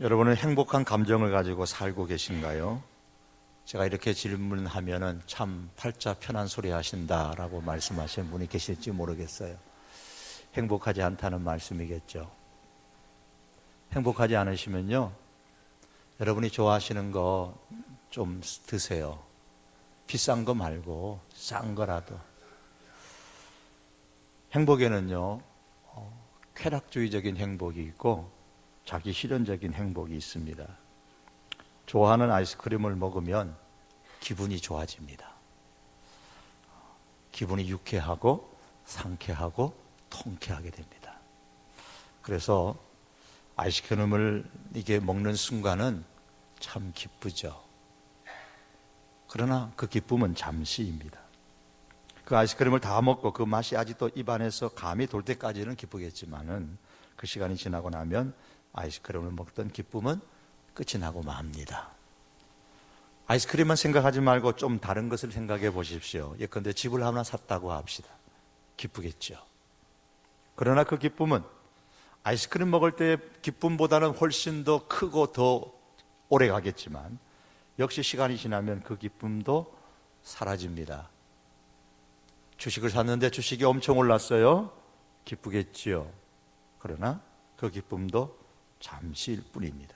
여러분은 행복한 감정을 가지고 살고 계신가요? 제가 이렇게 질문하면은 참 팔자 편한 소리 하신다라고 말씀하시는 분이 계실지 모르겠어요. 행복하지 않다는 말씀이겠죠. 행복하지 않으시면요, 여러분이 좋아하시는 거 좀 드세요. 비싼 거 말고 싼 거라도. 행복에는요, 쾌락주의적인 행복이 있고 자기 실현적인 행복이 있습니다. 좋아하는 아이스크림을 먹으면 기분이 좋아집니다. 기분이 유쾌하고 상쾌하고 통쾌하게 됩니다. 그래서 아이스크림을 이게 먹는 순간은 참 기쁘죠. 그러나 그 기쁨은 잠시입니다. 그 아이스크림을 다 먹고 그 맛이 아직도 입안에서 감이 돌 때까지는 기쁘겠지만은 그 시간이 지나고 나면 아이스크림을 먹던 기쁨은 끝이 나고 맙니다. 아이스크림만 생각하지 말고 좀 다른 것을 생각해 보십시오. 예컨대 집을 하나 샀다고 합시다. 기쁘겠죠. 그러나 그 기쁨은 아이스크림 먹을 때의 기쁨보다는 훨씬 더 크고 더 오래 가겠지만 역시 시간이 지나면 그 기쁨도 사라집니다. 주식을 샀는데 주식이 엄청 올랐어요. 기쁘겠지요. 그러나 그 기쁨도 잠시일 뿐입니다.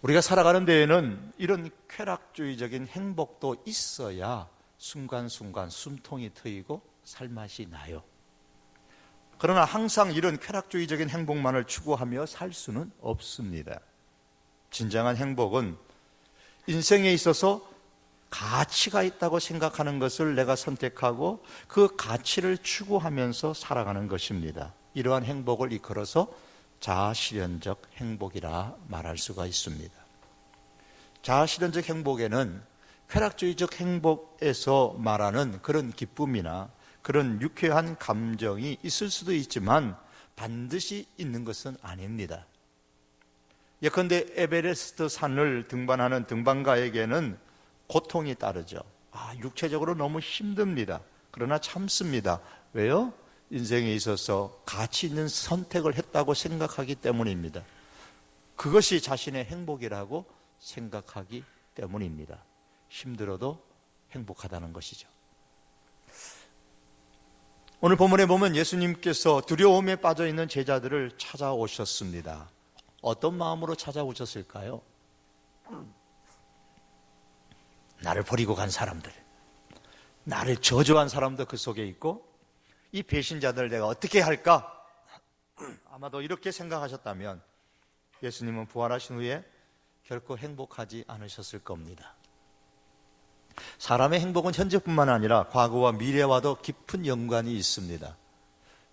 우리가 살아가는 데에는 이런 쾌락주의적인 행복도 있어야 순간순간 숨통이 트이고 살맛이 나요. 그러나 항상 이런 쾌락주의적인 행복만을 추구하며 살 수는 없습니다. 진정한 행복은 인생에 있어서 가치가 있다고 생각하는 것을 내가 선택하고 그 가치를 추구하면서 살아가는 것입니다. 이러한 행복을 이끌어서 자아실현적 행복이라 말할 수가 있습니다. 자아실현적 행복에는 쾌락주의적 행복에서 말하는 그런 기쁨이나 그런 유쾌한 감정이 있을 수도 있지만 반드시 있는 것은 아닙니다. 예컨대 에베레스트 산을 등반하는 등반가에게는 고통이 따르죠. 육체적으로 너무 힘듭니다. 그러나 참습니다. 왜요? 인생에 있어서 가치 있는 선택을 했다고 생각하기 때문입니다. 그것이 자신의 행복이라고 생각하기 때문입니다. 힘들어도 행복하다는 것이죠. 오늘 본문에 보면 예수님께서 두려움에 빠져 있는 제자들을 찾아오셨습니다. 어떤 마음으로 찾아오셨을까요? 나를 버리고 간 사람들, 나를 저주한 사람도 그 속에 있고 이 배신자들 내가 어떻게 할까? 아마도 이렇게 생각하셨다면 예수님은 부활하신 후에 결코 행복하지 않으셨을 겁니다. 사람의 행복은 현재뿐만 아니라 과거와 미래와도 깊은 연관이 있습니다.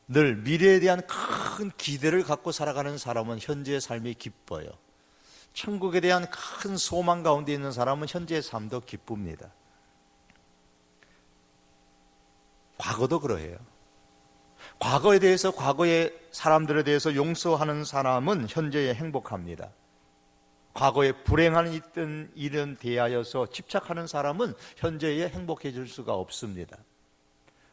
늘 미래에 대한 큰 기대를 갖고 살아가는 사람은 현재의 삶이 기뻐요. 천국에 대한 큰 소망 가운데 있는 사람은 현재의 삶도 기쁩니다. 과거도 그러해요. 과거에 대해서, 과거의 사람들에 대해서 용서하는 사람은 현재에 행복합니다. 과거에 불행한 일은 대하여서 집착하는 사람은 현재에 행복해질 수가 없습니다.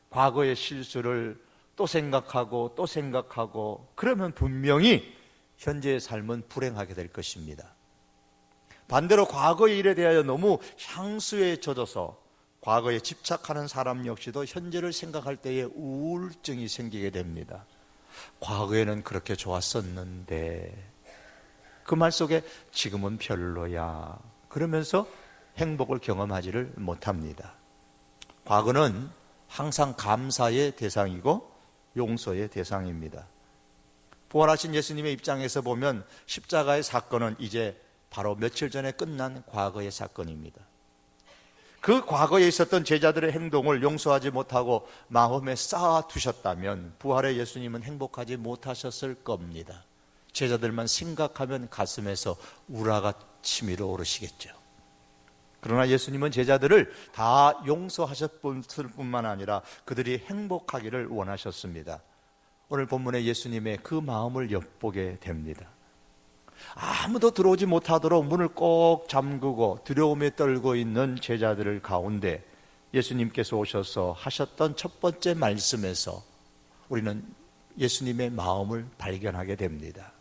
과거의 실수를 또 생각하고 또 생각하고 그러면 분명히 현재의 삶은 불행하게 될 것입니다. 반대로 과거의 일에 대하여 너무 향수에 젖어서 과거에 집착하는 사람 역시도 현재를 생각할 때에 우울증이 생기게 됩니다. 과거에는 그렇게 좋았었는데 그 말 속에 지금은 별로야 그러면서 행복을 경험하지를 못합니다. 과거는 항상 감사의 대상이고 용서의 대상입니다. 부활하신 예수님의 입장에서 보면 십자가의 사건은 이제 바로 며칠 전에 끝난 과거의 사건입니다. 그 과거에 있었던 제자들의 행동을 용서하지 못하고 마음에 쌓아두셨다면 부활의 예수님은 행복하지 못하셨을 겁니다. 제자들만 생각하면 가슴에서 우라가 치밀어 오르시겠죠. 그러나 예수님은 제자들을 다 용서하셨을 뿐만 아니라 그들이 행복하기를 원하셨습니다. 오늘 본문에 예수님의 그 마음을 엿보게 됩니다. 아무도 들어오지 못하도록 문을 꼭 잠그고 두려움에 떨고 있는 제자들을 가운데 예수님께서 오셔서 하셨던 첫 번째 말씀에서 우리는 예수님의 마음을 발견하게 됩니다.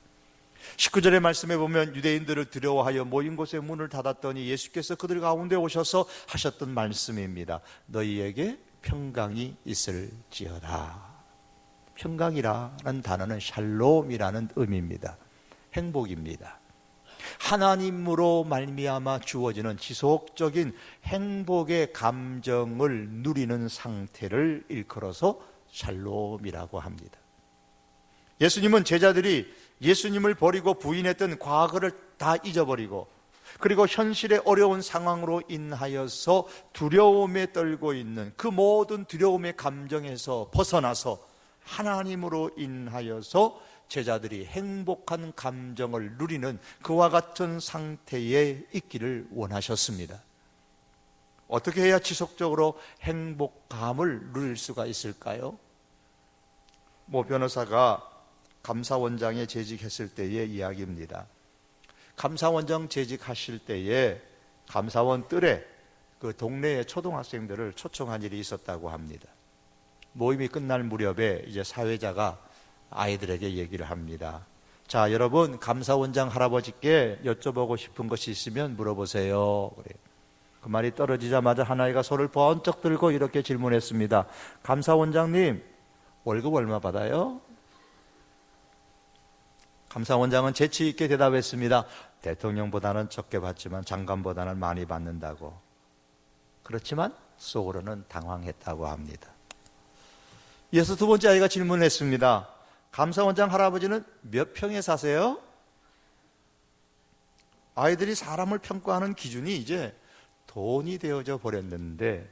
19절의 말씀에 보면 유대인들을 두려워하여 모인 곳에 문을 닫았더니 예수께서 그들 가운데 오셔서 하셨던 말씀입니다. 너희에게 평강이 있을지어다. 평강이라는 단어는 샬롬이라는 의미입니다. 행복입니다. 하나님으로 말미암아 주어지는 지속적인 행복의 감정을 누리는 상태를 일컬어서 샬롬이라고 합니다. 예수님은 제자들이 예수님을 버리고 부인했던 과거를 다 잊어버리고, 그리고 현실의 어려운 상황으로 인하여서 두려움에 떨고 있는 그 모든 두려움의 감정에서 벗어나서 하나님으로 인하여서 제자들이 행복한 감정을 누리는 그와 같은 상태에 있기를 원하셨습니다. 어떻게 해야 지속적으로 행복감을 누릴 수가 있을까요? 모 변호사가 감사원장에 재직했을 때의 이야기입니다. 감사원장 재직하실 때에 감사원 뜰에 그 동네의 초등학생들을 초청한 일이 있었다고 합니다. 모임이 끝날 무렵에 이제 사회자가 아이들에게 얘기를 합니다. 자, 여러분, 감사원장 할아버지께 여쭤보고 싶은 것이 있으면 물어보세요. 그래요. 그 말이 떨어지자마자 한 아이가 손을 번쩍 들고 이렇게 질문했습니다. 감사원장님, 월급 얼마 받아요? 감사원장은 재치 있게 대답했습니다. 대통령보다는 적게 받지만 장관보다는 많이 받는다고. 그렇지만 속으로는 당황했다고 합니다. 이어서 두 번째 아이가 질문했습니다. 감사원장 할아버지는 몇 평에 사세요? 아이들이 사람을 평가하는 기준이 이제 돈이 되어져 버렸는데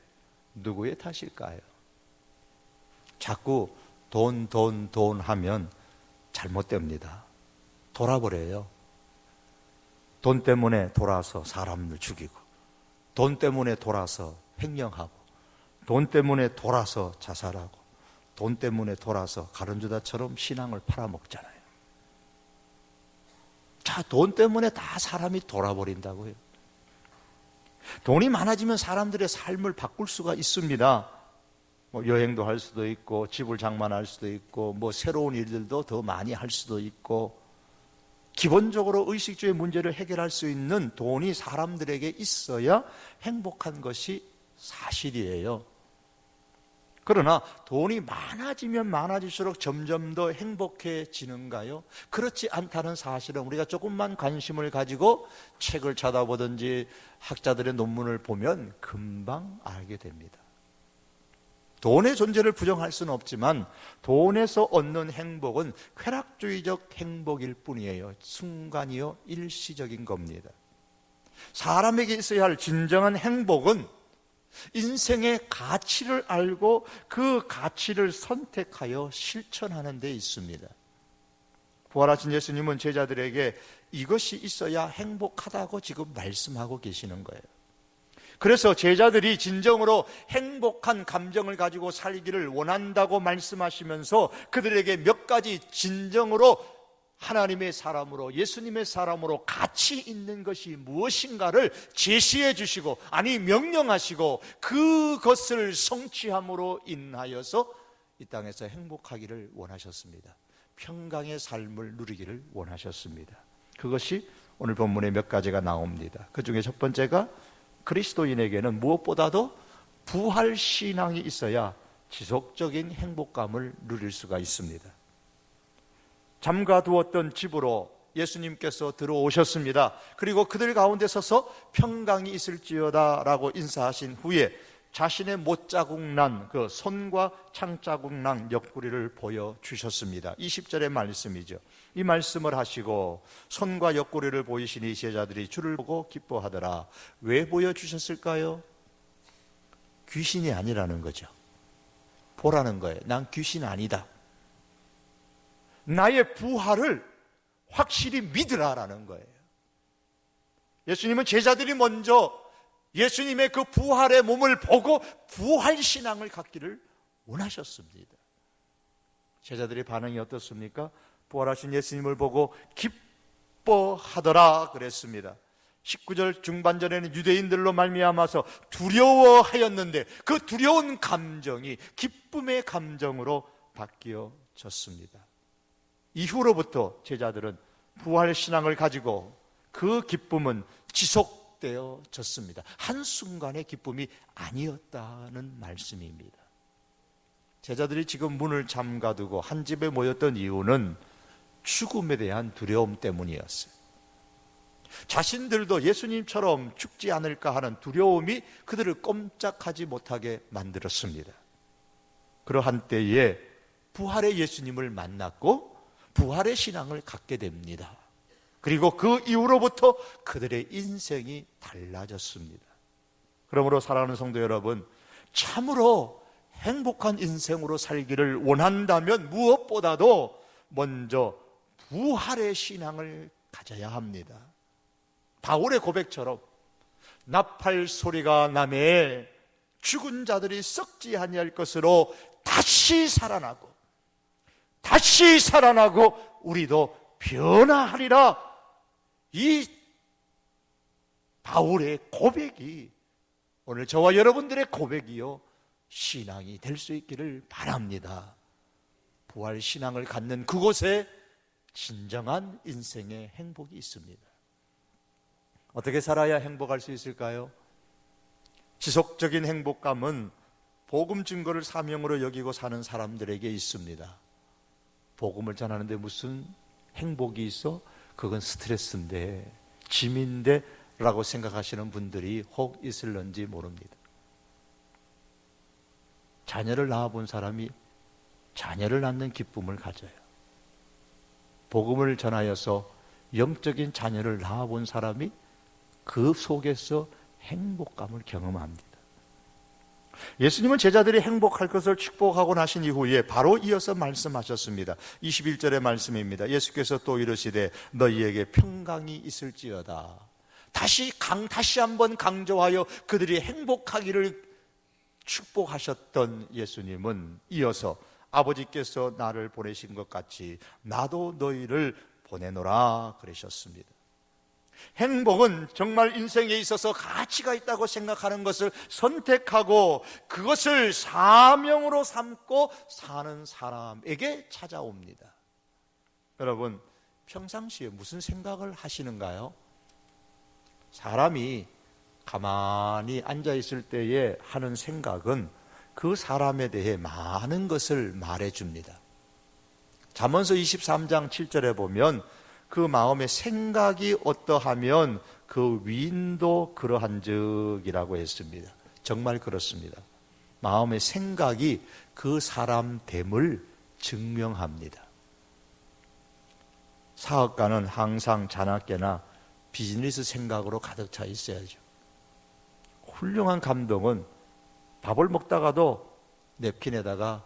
누구의 탓일까요? 자꾸 돈 하면 잘못됩니다. 돌아버려요. 돈 때문에 돌아서 사람을 죽이고, 돈 때문에 돌아서 횡령하고, 돈 때문에 돌아서 자살하고, 돈 때문에 돌아서 가룟주다처럼 신앙을 팔아먹잖아요. 자, 돈 때문에 다 사람이 돌아버린다고요. 돈이 많아지면 사람들의 삶을 바꿀 수가 있습니다. 여행도 할 수도 있고, 집을 장만할 수도 있고, 새로운 일들도 더 많이 할 수도 있고, 기본적으로 의식주의 문제를 해결할 수 있는 돈이 사람들에게 있어야 행복한 것이 사실이에요. 그러나 돈이 많아지면 많아질수록 점점 더 행복해지는가요? 그렇지 않다는 사실은 우리가 조금만 관심을 가지고 책을 찾아보든지 학자들의 논문을 보면 금방 알게 됩니다. 돈의 존재를 부정할 수는 없지만 돈에서 얻는 행복은 쾌락주의적 행복일 뿐이에요. 순간이요, 일시적인 겁니다. 사람에게 있어야 할 진정한 행복은 인생의 가치를 알고 그 가치를 선택하여 실천하는 데 있습니다. 부활하신 예수님은 제자들에게 이것이 있어야 행복하다고 지금 말씀하고 계시는 거예요. 그래서 제자들이 진정으로 행복한 감정을 가지고 살기를 원한다고 말씀하시면서 그들에게 몇 가지 진정으로 하나님의 사람으로, 예수님의 사람으로 가치 있는 것이 무엇인가를 제시해 주시고, 아니 명령하시고, 그것을 성취함으로 인하여서 이 땅에서 행복하기를 원하셨습니다. 평강의 삶을 누리기를 원하셨습니다. 그것이 오늘 본문에 몇 가지가 나옵니다. 그 중에 첫 번째가 그리스도인에게는 무엇보다도 부활신앙이 있어야 지속적인 행복감을 누릴 수가 있습니다. 잠가 두었던 집으로 예수님께서 들어오셨습니다. 그리고 그들 가운데 서서 평강이 있을지어다 라고 인사하신 후에 자신의 못자국 난 그 손과 창자국 난 옆구리를 보여주셨습니다. 20절의 말씀이죠. 이 말씀을 하시고 손과 옆구리를 보이시니 제자들이 주를 보고 기뻐하더라. 왜 보여주셨을까요? 귀신이 아니라는 거죠. 보라는 거예요. 난 귀신 아니다. 나의 부활을 확실히 믿으라라는 거예요. 예수님은 제자들이 먼저 예수님의 그 부활의 몸을 보고 부활신앙을 갖기를 원하셨습니다. 제자들의 반응이 어떻습니까? 부활하신 예수님을 보고 기뻐하더라 그랬습니다. 19절 중반절에는 유대인들로 말미암아서 두려워하였는데 그 두려운 감정이 기쁨의 감정으로 바뀌어졌습니다. 이후로부터 제자들은 부활 신앙을 가지고 그 기쁨은 지속되어졌습니다. 한순간의 기쁨이 아니었다는 말씀입니다. 제자들이 지금 문을 잠가두고 한 집에 모였던 이유는 죽음에 대한 두려움 때문이었어요. 자신들도 예수님처럼 죽지 않을까 하는 두려움이 그들을 꼼짝하지 못하게 만들었습니다. 그러한 때에 부활의 예수님을 만났고 부활의 신앙을 갖게 됩니다. 그리고 그 이후로부터 그들의 인생이 달라졌습니다. 그러므로 사랑하는 성도 여러분, 참으로 행복한 인생으로 살기를 원한다면 무엇보다도 먼저 부활의 신앙을 가져야 합니다. 바울의 고백처럼 나팔 소리가 나매 죽은 자들이 썩지 아니할 것으로 다시 살아나고 우리도 변화하리라. 이 바울의 고백이 오늘 저와 여러분들의 고백이요 신앙이 될 수 있기를 바랍니다. 부활 신앙을 갖는 그곳에 진정한 인생의 행복이 있습니다. 어떻게 살아야 행복할 수 있을까요? 지속적인 행복감은 복음 증거를 사명으로 여기고 사는 사람들에게 있습니다. 복음을 전하는데 무슨 행복이 있어? 그건 스트레스인데, 짐인데 라고 생각하시는 분들이 혹 있을런지 모릅니다. 자녀를 낳아본 사람이 자녀를 낳는 기쁨을 가져요. 복음을 전하여서 영적인 자녀를 낳아본 사람이 그 속에서 행복감을 경험합니다. 예수님은 제자들이 행복할 것을 축복하고 나신 이후에 바로 이어서 말씀하셨습니다. 21절의 말씀입니다. 예수께서 또 이르시되 너희에게 평강이 있을지어다. 다시 한번 강조하여 그들이 행복하기를 축복하셨던 예수님은 이어서 아버지께서 나를 보내신 것 같이 나도 너희를 보내노라 그러셨습니다. 행복은 정말 인생에 있어서 가치가 있다고 생각하는 것을 선택하고 그것을 사명으로 삼고 사는 사람에게 찾아옵니다. 여러분, 평상시에 무슨 생각을 하시는가요? 사람이 가만히 앉아있을 때에 하는 생각은 그 사람에 대해 많은 것을 말해줍니다. 잠언서 23장 7절에 보면 그 마음의 생각이 어떠하면 그 위인도 그러한즉이라고 했습니다. 정말 그렇습니다. 마음의 생각이 그 사람 됨을 증명합니다. 사업가는 항상 자나깨나 비즈니스 생각으로 가득 차 있어야죠. 훌륭한 감독은 밥을 먹다가도 냅킨에다가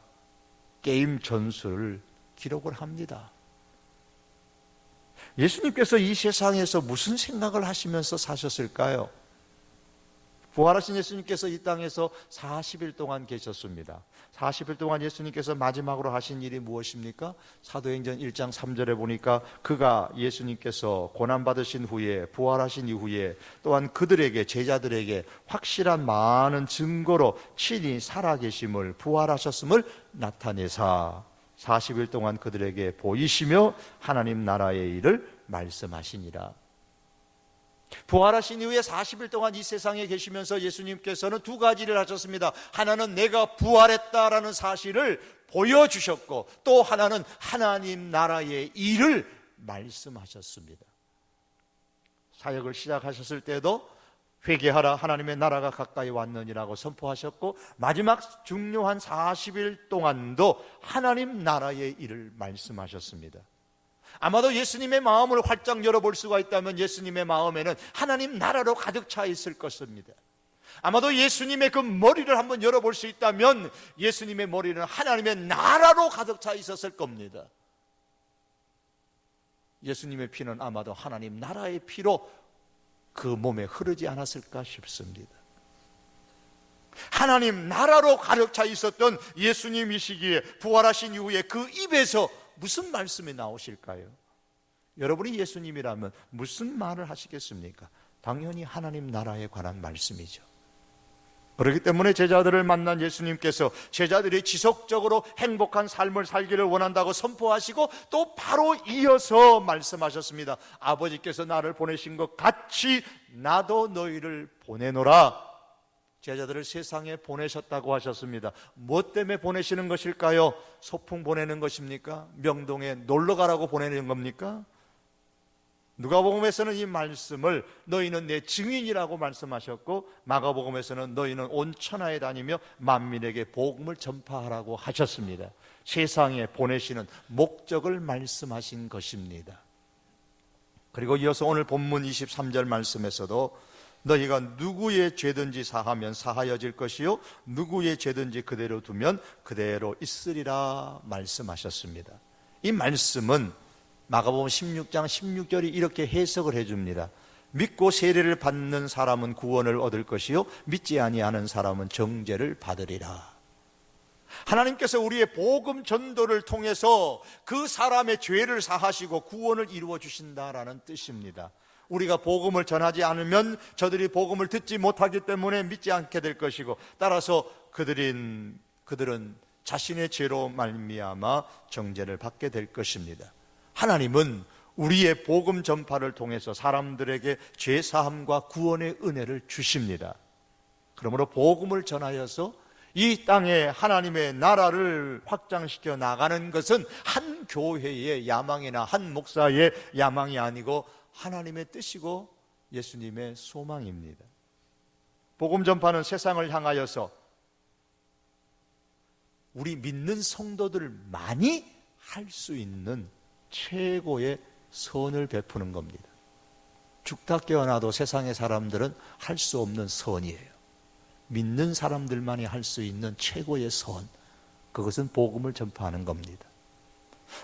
게임 전술을 기록을 합니다. 예수님께서 이 세상에서 무슨 생각을 하시면서 사셨을까요? 부활하신 예수님께서 이 땅에서 40일 동안 계셨습니다. 40일 동안 예수님께서 마지막으로 하신 일이 무엇입니까? 사도행전 1장 3절에 보니까 그가 예수님께서 고난받으신 후에 부활하신 이후에 또한 그들에게 제자들에게 확실한 많은 증거로 친히 살아계심을 부활하셨음을 나타내사 40일 동안 그들에게 보이시며 하나님 나라의 일을 말씀하시니라. 부활하신 이후에 40일 동안 이 세상에 계시면서 예수님께서는 두 가지를 하셨습니다. 하나는 내가 부활했다라는 사실을 보여주셨고 또 하나는 하나님 나라의 일을 말씀하셨습니다. 사역을 시작하셨을 때도 회개하라 하나님의 나라가 가까이 왔느니라고 선포하셨고 마지막 중요한 40일 동안도 하나님 나라의 일을 말씀하셨습니다. 아마도 예수님의 마음을 활짝 열어볼 수가 있다면 예수님의 마음에는 하나님 나라로 가득 차 있을 것입니다. 아마도 예수님의 그 머리를 한번 열어볼 수 있다면 예수님의 머리는 하나님의 나라로 가득 차 있었을 겁니다. 예수님의 피는 아마도 하나님 나라의 피로 그 몸에 흐르지 않았을까 싶습니다. 하나님 나라로 가득 차 있었던 예수님이시기에 부활하신 이후에 그 입에서 무슨 말씀이 나오실까요? 여러분이 예수님이라면 무슨 말을 하시겠습니까? 당연히 하나님 나라에 관한 말씀이죠. 그렇기 때문에 제자들을 만난 예수님께서 제자들이 지속적으로 행복한 삶을 살기를 원한다고 선포하시고 또 바로 이어서 말씀하셨습니다. 아버지께서 나를 보내신 것 같이 나도 너희를 보내노라. 제자들을 세상에 보내셨다고 하셨습니다. 무엇 때문에 보내시는 것일까요? 소풍 보내는 것입니까? 명동에 놀러 가라고 보내는 겁니까? 누가복음에서는 이 말씀을 너희는 내 증인이라고 말씀하셨고, 마가복음에서는 너희는 온 천하에 다니며 만민에게 복음을 전파하라고 하셨습니다. 세상에 보내시는 목적을 말씀하신 것입니다. 그리고 이어서 오늘 본문 23절 말씀에서도 너희가 누구의 죄든지 사하면 사하여질 것이요 누구의 죄든지 그대로 두면 그대로 있으리라 말씀하셨습니다. 이 말씀은 마가복음 16장 16절이 이렇게 해석을 해줍니다. 믿고 세례를 받는 사람은 구원을 얻을 것이요 믿지 아니하는 사람은 정죄를 받으리라. 하나님께서 우리의 복음 전도를 통해서 그 사람의 죄를 사하시고 구원을 이루어 주신다라는 뜻입니다. 우리가 복음을 전하지 않으면 저들이 복음을 듣지 못하기 때문에 믿지 않게 될 것이고, 따라서 그들은 자신의 죄로 말미암아 정죄를 받게 될 것입니다. 하나님은 우리의 복음 전파를 통해서 사람들에게 죄 사함과 구원의 은혜를 주십니다. 그러므로 복음을 전하여서 이 땅에 하나님의 나라를 확장시켜 나가는 것은 한 교회의 야망이나 한 목사의 야망이 아니고 하나님의 뜻이고 예수님의 소망입니다. 복음 전파는 세상을 향하여서 우리 믿는 성도들 많이 할 수 있는 최고의 선을 베푸는 겁니다. 죽다 깨어나도 세상의 사람들은 할 수 없는 선이에요. 믿는 사람들만이 할 수 있는 최고의 선, 그것은 복음을 전파하는 겁니다.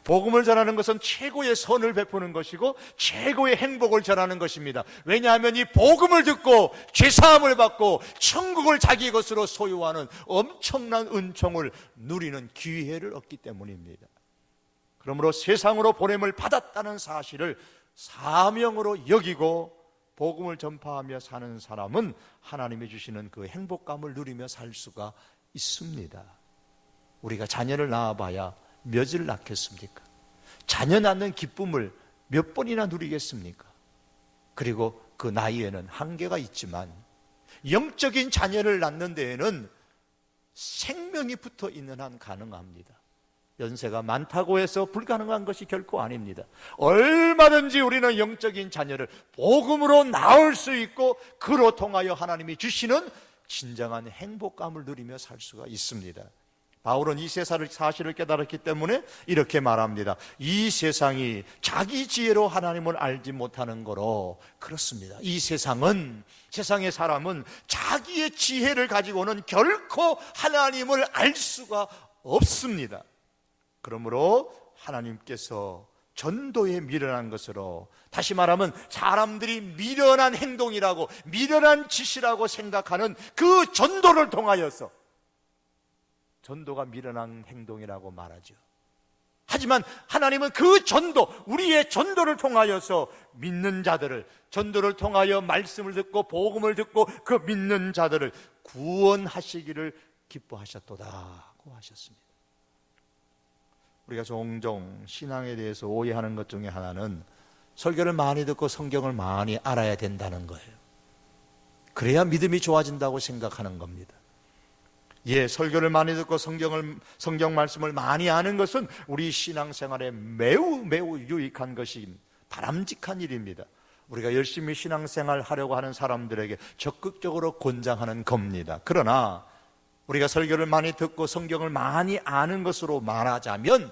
복음을 전하는 것은 최고의 선을 베푸는 것이고 최고의 행복을 전하는 것입니다. 왜냐하면 이 복음을 듣고 죄사함을 받고 천국을 자기 것으로 소유하는 엄청난 은총을 누리는 기회를 얻기 때문입니다. 그러므로 세상으로 보냄을 받았다는 사실을 사명으로 여기고 복음을 전파하며 사는 사람은 하나님이 주시는 그 행복감을 누리며 살 수가 있습니다. 우리가 자녀를 낳아봐야 몇을 낳겠습니까? 자녀 낳는 기쁨을 몇 번이나 누리겠습니까? 그리고 그 나이에는 한계가 있지만 영적인 자녀를 낳는 데에는 생명이 붙어 있는 한 가능합니다. 연세가 많다고 해서 불가능한 것이 결코 아닙니다. 얼마든지 우리는 영적인 자녀를 복음으로 낳을 수 있고 그로 통하여 하나님이 주시는 진정한 행복감을 누리며 살 수가 있습니다. 바울은 이 사실을 깨달았기 때문에 이렇게 말합니다. 이 세상이 자기 지혜로 하나님을 알지 못하는 거로 그렇습니다. 이 세상의 사람은 자기의 지혜를 가지고는 결코 하나님을 알 수가 없습니다. 그러므로 하나님께서 전도에 미련한 것으로, 다시 말하면 사람들이 미련한 행동이라고, 미련한 짓이라고 생각하는 그 전도를 통하여서, 전도가 미련한 행동이라고 말하죠. 하지만 하나님은 그 전도, 우리의 전도를 통하여서 믿는 자들을, 전도를 통하여 말씀을 듣고 복음을 듣고 그 믿는 자들을 구원하시기를 기뻐하셨도다고 하셨습니다. 우리가 종종 신앙에 대해서 오해하는 것 중에 하나는 설교를 많이 듣고 성경을 많이 알아야 된다는 거예요. 그래야 믿음이 좋아진다고 생각하는 겁니다. 예, 설교를 많이 듣고 성경 말씀을 많이 아는 것은 우리 신앙생활에 매우 유익한 것이 바람직한 일입니다. 우리가 열심히 신앙생활 하려고 하는 사람들에게 적극적으로 권장하는 겁니다. 그러나 우리가 설교를 많이 듣고 성경을 많이 아는 것으로 말하자면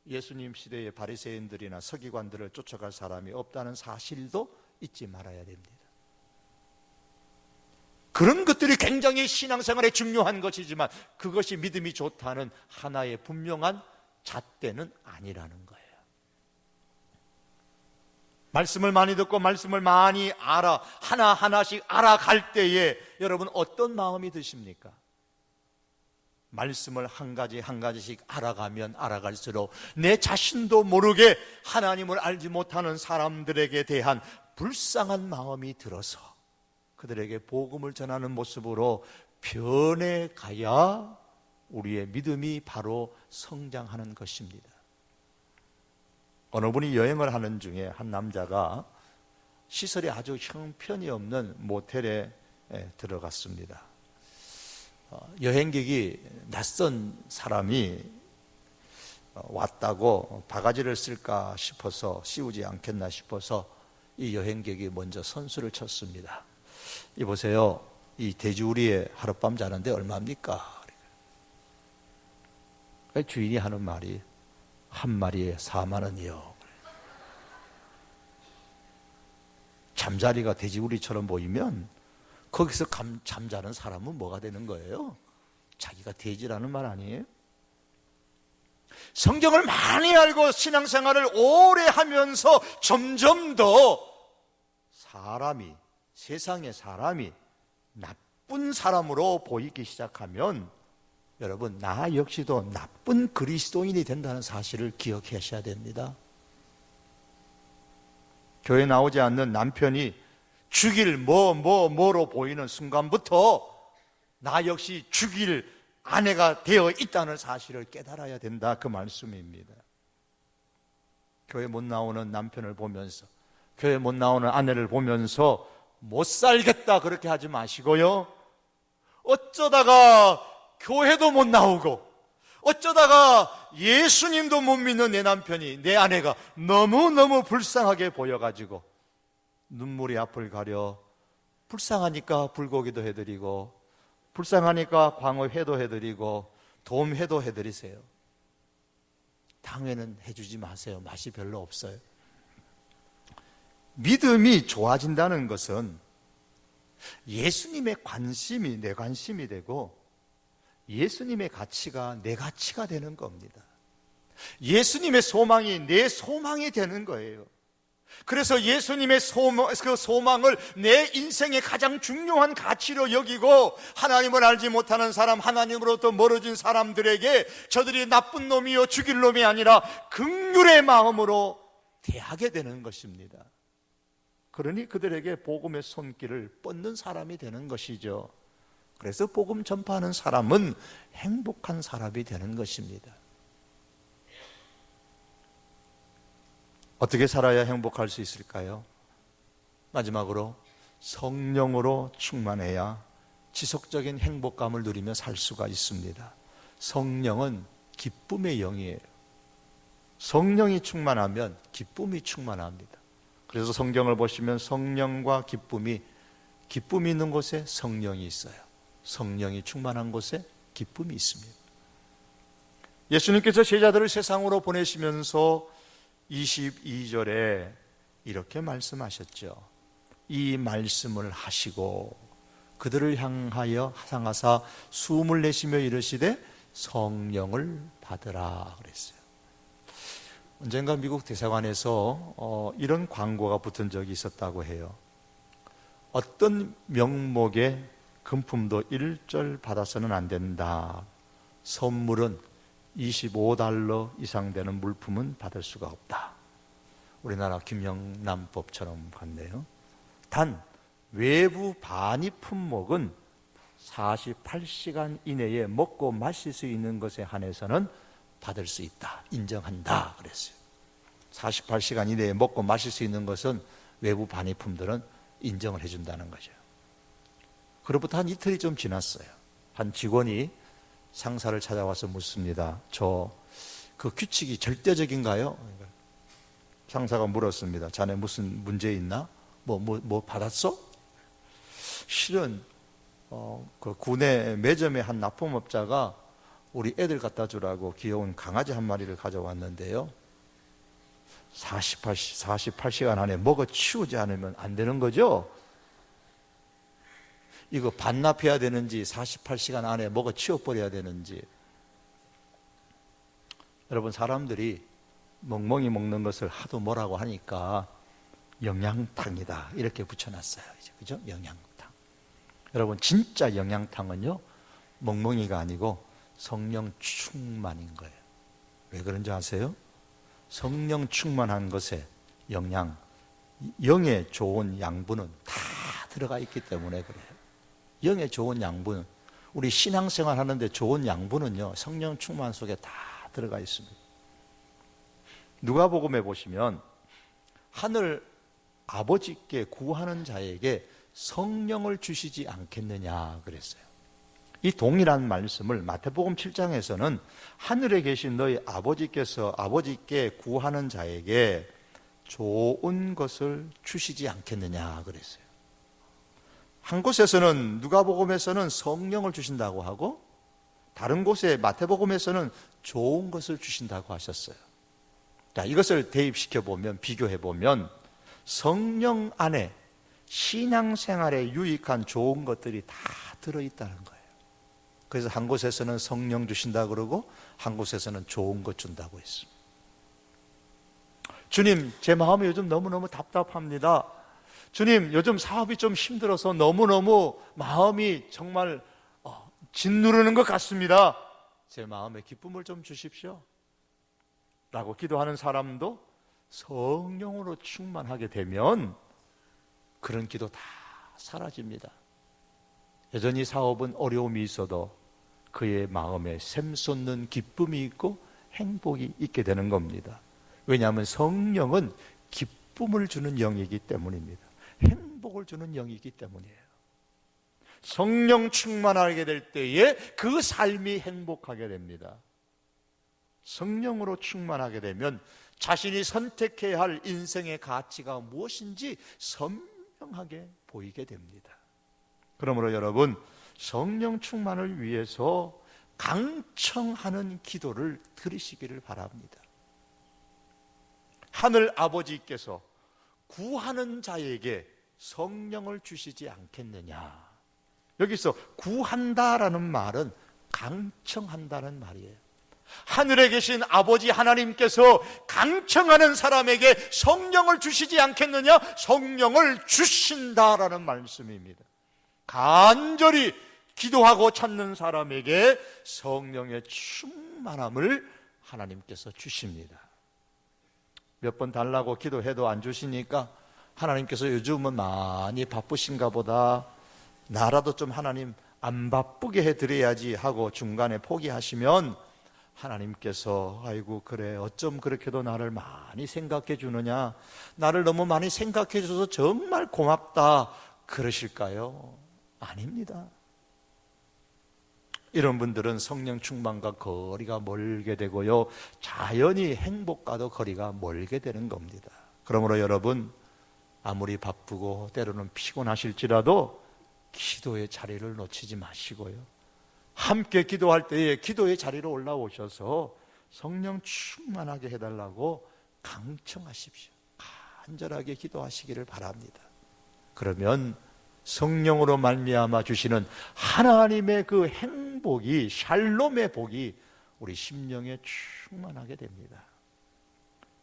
예수님 시대의 바리새인들이나 서기관들을 쫓아갈 사람이 없다는 사실도 잊지 말아야 됩니다. 그런 것들이 굉장히 신앙생활에 중요한 것이지만 그것이 믿음이 좋다는 하나의 분명한 잣대는 아니라는 거예요. 말씀을 많이 듣고 말씀을 많이 하나하나씩 알아갈 때에 여러분 어떤 마음이 드십니까? 말씀을 한 가지씩 알아가면 알아갈수록 내 자신도 모르게 하나님을 알지 못하는 사람들에게 대한 불쌍한 마음이 들어서 그들에게 복음을 전하는 모습으로 변해가야 우리의 믿음이 바로 성장하는 것입니다. 어느 분이 여행을 하는 중에 한 남자가 시설이 아주 형편이 없는 모텔에 들어갔습니다. 여행객이 낯선 사람이 왔다고 바가지를 쓸까 싶어서 씌우지 않겠나 싶어서 이 여행객이 먼저 선수를 쳤습니다. 이보세요, 이 돼지우리에 하룻밤 자는데 얼마입니까? 주인이 하는 말이 한 마리에 4만 원이요. 잠자리가 돼지우리처럼 보이면 거기서 잠자는 사람은 뭐가 되는 거예요? 자기가 돼지라는 말 아니에요? 성경을 많이 알고 신앙생활을 오래 하면서 점점 더 세상의 사람이 나쁜 사람으로 보이기 시작하면 여러분, 나 역시도 나쁜 그리스도인이 된다는 사실을 기억하셔야 됩니다. 교회 나오지 않는 남편이 죽일 뭐로 보이는 순간부터 나 역시 죽일 아내가 되어 있다는 사실을 깨달아야 된다, 그 말씀입니다. 교회 못 나오는 남편을 보면서, 교회 못 나오는 아내를 보면서 못 살겠다 그렇게 하지 마시고요, 어쩌다가 교회도 못 나오고 어쩌다가 예수님도 못 믿는 내 남편이, 내 아내가 너무너무 불쌍하게 보여가지고 눈물이 앞을 가려 불쌍하니까 불고기도 해드리고 불쌍하니까 광어회도 해드리고 돔회도 해드리세요. 당회는 해주지 마세요. 맛이 별로 없어요. 믿음이 좋아진다는 것은 예수님의 관심이 내 관심이 되고 예수님의 가치가 내 가치가 되는 겁니다. 예수님의 소망이 내 소망이 되는 거예요. 그래서 예수님의 그 소망을 내 인생의 가장 중요한 가치로 여기고 하나님을 알지 못하는 사람, 하나님으로부터 멀어진 사람들에게 저들이 나쁜 놈이요 죽일 놈이 아니라 긍휼의 마음으로 대하게 되는 것입니다. 그러니 그들에게 복음의 손길을 뻗는 사람이 되는 것이죠. 그래서 복음 전파하는 사람은 행복한 사람이 되는 것입니다. 어떻게 살아야 행복할 수 있을까요? 마지막으로 성령으로 충만해야 지속적인 행복감을 누리며 살 수가 있습니다. 성령은 기쁨의 영이에요. 성령이 충만하면 기쁨이 충만합니다. 그래서 성경을 보시면 성령과 기쁨이 있는 곳에 성령이 있어요. 성령이 충만한 곳에 기쁨이 있습니다. 예수님께서 제자들을 세상으로 보내시면서 22절에 이렇게 말씀하셨죠. 이 말씀을 하시고 그들을 향하여 상하사 숨을 내쉬며 이르시되 성령을 받으라 그랬어요. 언젠가 미국 대사관에서 이런 광고가 붙은 적이 있었다고 해요. 어떤 명목의 금품도 1절 받아서는 안 된다. 선물은 $25 이상 되는 물품은 받을 수가 없다. 우리나라 김영란법처럼 같네요. 단 외부 반입 품목은 48시간 이내에 먹고 마실 수 있는 것에 한해서는 받을 수 있다. 인정한다 그랬어요. 48시간 이내에 먹고 마실 수 있는 것은 외부 반입품들은 인정을 해준다는 거죠. 그로부터 한 이틀이 좀 지났어요. 한 직원이 상사를 찾아와서 묻습니다. 그 규칙이 절대적인가요? 상사가 물었습니다. 자네 무슨 문제 있나? 뭐 받았어? 실은 그 구내 매점의 한 납품업자가 우리 애들 갖다 주라고 귀여운 강아지 한 마리를 가져왔는데요. 48시간 안에 먹어 치우지 않으면 안 되는 거죠? 이거 반납해야 되는지 48시간 안에 먹어 치워버려야 되는지. 여러분, 사람들이 멍멍이 먹는 것을 하도 뭐라고 하니까 영양탕이다 이렇게 붙여놨어요. 그죠? 영양탕. 여러분, 진짜 영양탕은요 멍멍이가 아니고 성령 충만인 거예요. 왜 그런지 아세요? 성령 충만한 것에 영의 좋은 양분은 다 들어가 있기 때문에 그래요. 영의 좋은 양분, 우리 신앙생활 하는데 좋은 양분은요, 성령 충만 속에 다 들어가 있습니다. 누가복음에 보시면 하늘 아버지께 구하는 자에게 성령을 주시지 않겠느냐 그랬어요. 이 동일한 말씀을 마태복음 7장에서는 하늘에 계신 너희 아버지께서 아버지께 구하는 자에게 좋은 것을 주시지 않겠느냐 그랬어요. 한 곳에서는 누가복음에서는 성령을 주신다고 하고 다른 곳에 마태복음에서는 좋은 것을 주신다고 하셨어요. 자, 이것을 대입시켜 보면, 비교해 보면 성령 안에 신앙생활에 유익한 좋은 것들이 다 들어있다는 거예요. 그래서 한 곳에서는 성령 주신다 그러고 한 곳에서는 좋은 것 준다고 했습니다. 주님, 제 마음이 요즘 너무너무 답답합니다. 주님, 요즘 사업이 좀 힘들어서 너무너무 마음이 정말 짓누르는 것 같습니다. 제 마음에 기쁨을 좀 주십시오 라고 기도하는 사람도 성령으로 충만하게 되면 그런 기도 다 사라집니다. 여전히 사업은 어려움이 있어도 그의 마음에 샘솟는 기쁨이 있고 행복이 있게 되는 겁니다. 왜냐하면 성령은 기쁨을 주는 영이기 때문입니다. 행복을 주는 영이기 때문이에요. 성령 충만하게 될 때에 그 삶이 행복하게 됩니다. 성령으로 충만하게 되면 자신이 선택해야 할 인생의 가치가 무엇인지 선명하게 보이게 됩니다. 그러므로 여러분, 성령 충만을 위해서 강청하는 기도를 드리시기를 바랍니다. 하늘 아버지께서 구하는 자에게 성령을 주시지 않겠느냐. 여기서 구한다라는 말은 강청한다는 말이에요. 하늘에 계신 아버지 하나님께서 강청하는 사람에게 성령을 주시지 않겠느냐? 성령을 주신다라는 말씀입니다. 간절히 기도하고 찾는 사람에게 성령의 충만함을 하나님께서 주십니다. 몇 번 달라고 기도해도 안 주시니까 하나님께서 요즘은 많이 바쁘신가 보다, 나라도 좀 하나님 안 바쁘게 해드려야지 하고 중간에 포기하시면 하나님께서 아이고 그래 어쩜 그렇게도 나를 많이 생각해 주느냐, 나를 너무 많이 생각해 줘서 정말 고맙다 그러실까요? 아닙니다. 이런 분들은 성령 충만과 거리가 멀게 되고요, 자연히 행복과도 거리가 멀게 되는 겁니다. 그러므로 여러분, 아무리 바쁘고 때로는 피곤하실지라도 기도의 자리를 놓치지 마시고요, 함께 기도할 때에 기도의 자리로 올라오셔서 성령 충만하게 해달라고 강청하십시오. 간절하게 기도하시기를 바랍니다. 그러면 성령으로 말미암아 주시는 하나님의 그 행복이, 샬롬의 복이 우리 심령에 충만하게 됩니다.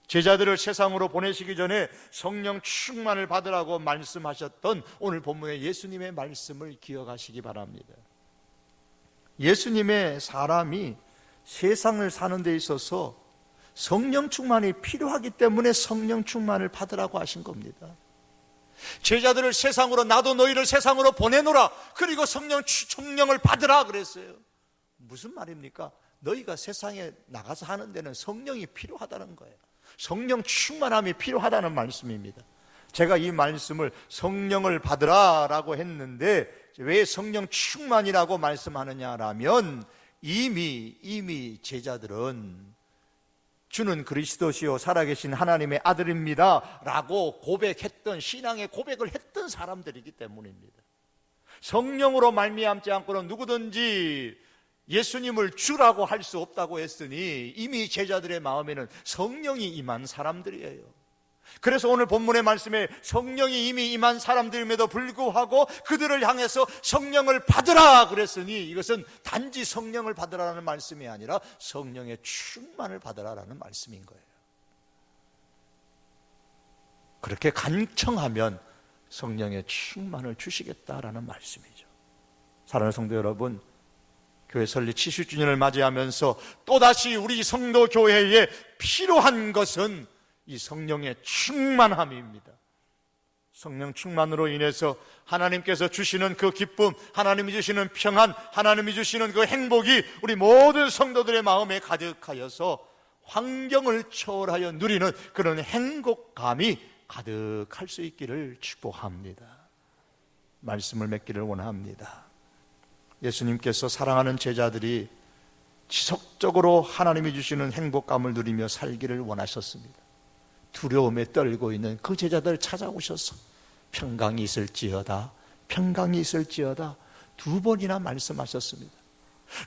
제자들을 세상으로 보내시기 전에 성령 충만을 받으라고 말씀하셨던 오늘 본문의 예수님의 말씀을 기억하시기 바랍니다. 예수님의 사람이 세상을 사는 데 있어서 성령 충만이 필요하기 때문에 성령 충만을 받으라고 하신 겁니다. 제자들을 세상으로, 나도 너희를 세상으로 보내노라, 그리고 성령을 받으라 그랬어요. 무슨 말입니까? 너희가 세상에 나가서 하는 데는 성령이 필요하다는 거예요. 성령 충만함이 필요하다는 말씀입니다. 제가 이 말씀을 성령을 받으라라고 했는데 왜 성령 충만이라고 말씀하느냐라면 이미 제자들은 주는 그리스도시요 살아계신 하나님의 아들입니다 라고 고백했던, 신앙의 고백을 했던 사람들이기 때문입니다. 성령으로 말미암지 않고는 누구든지 예수님을 주라고 할 수 없다고 했으니 이미 제자들의 마음에는 성령이 임한 사람들이에요. 그래서 오늘 본문의 말씀에 성령이 이미 임한 사람들임에도 불구하고 그들을 향해서 성령을 받으라 그랬으니 이것은 단지 성령을 받으라는 말씀이 아니라 성령의 충만을 받으라는 말씀인 거예요. 그렇게 간청하면 성령의 충만을 주시겠다라는 말씀이죠. 사랑하는 성도 여러분, 교회 설립 70주년을 맞이하면서 또다시 우리 성도 교회에 필요한 것은 이 성령의 충만함입니다. 성령 충만으로 인해서 하나님께서 주시는 그 기쁨, 하나님이 주시는 평안, 하나님이 주시는 그 행복이 우리 모든 성도들의 마음에 가득하여서 환경을 초월하여 누리는 그런 행복감이 가득할 수 있기를 축복합니다. 말씀을 맺기를 원합니다. 예수님께서 사랑하는 제자들이 지속적으로 하나님이 주시는 행복감을 누리며 살기를 원하셨습니다. 두려움에 떨고 있는 그 제자들 찾아오셔서 평강이 있을지어다, 평강이 있을지어다 2번이나 말씀하셨습니다.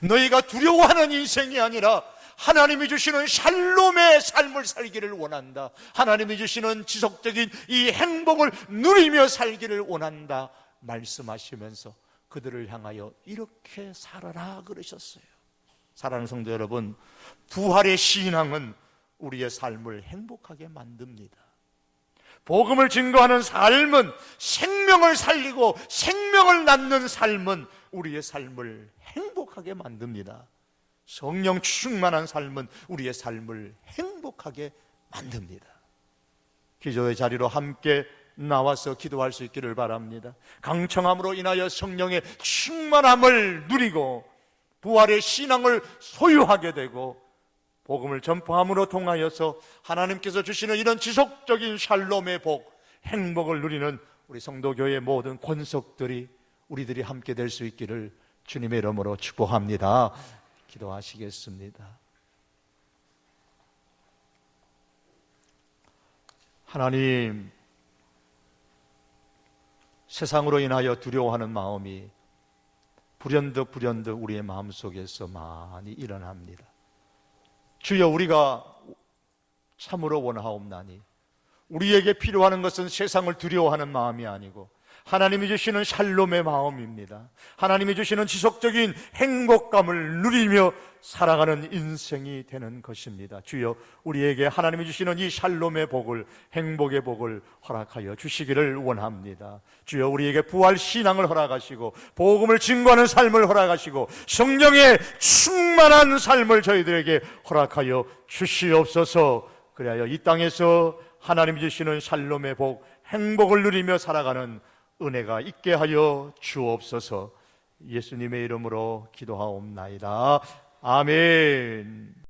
너희가 두려워하는 인생이 아니라 하나님이 주시는 샬롬의 삶을 살기를 원한다. 하나님이 주시는 지속적인 이 행복을 누리며 살기를 원한다 말씀하시면서 그들을 향하여 이렇게 살아라 그러셨어요. 사랑하는 성도 여러분, 부활의 신앙은 우리의 삶을 행복하게 만듭니다. 복음을 증거하는 삶은, 생명을 살리고 생명을 낳는 삶은 우리의 삶을 행복하게 만듭니다. 성령 충만한 삶은 우리의 삶을 행복하게 만듭니다. 기도의 자리로 함께 나와서 기도할 수 있기를 바랍니다. 강청함으로 인하여 성령의 충만함을 누리고 부활의 신앙을 소유하게 되고 복음을 전파함으로 통하여서 하나님께서 주시는 이런 지속적인 샬롬의 복, 행복을 누리는 우리 성도교회 모든 권속들이 우리들이 함께 될 수 있기를 주님의 이름으로 축복합니다. 기도하시겠습니다. 하나님, 세상으로 인하여 두려워하는 마음이 불현듯 우리의 마음속에서 많이 일어납니다. 주여, 우리가 참으로 원하옵나니 우리에게 필요한 것은 세상을 두려워하는 마음이 아니고 하나님이 주시는 샬롬의 마음입니다. 하나님이 주시는 지속적인 행복감을 누리며 살아가는 인생이 되는 것입니다. 주여, 우리에게 하나님이 주시는 이 샬롬의 복을, 행복의 복을 허락하여 주시기를 원합니다. 주여, 우리에게 부활 신앙을 허락하시고 복음을 증거하는 삶을 허락하시고 성령의 충만한 삶을 저희들에게 허락하여 주시옵소서. 그리하여 이 땅에서 하나님이 주시는 샬롬의 복, 행복을 누리며 살아가는 은혜가 있게 하여 주옵소서. 예수님의 이름으로 기도하옵나이다. 아멘.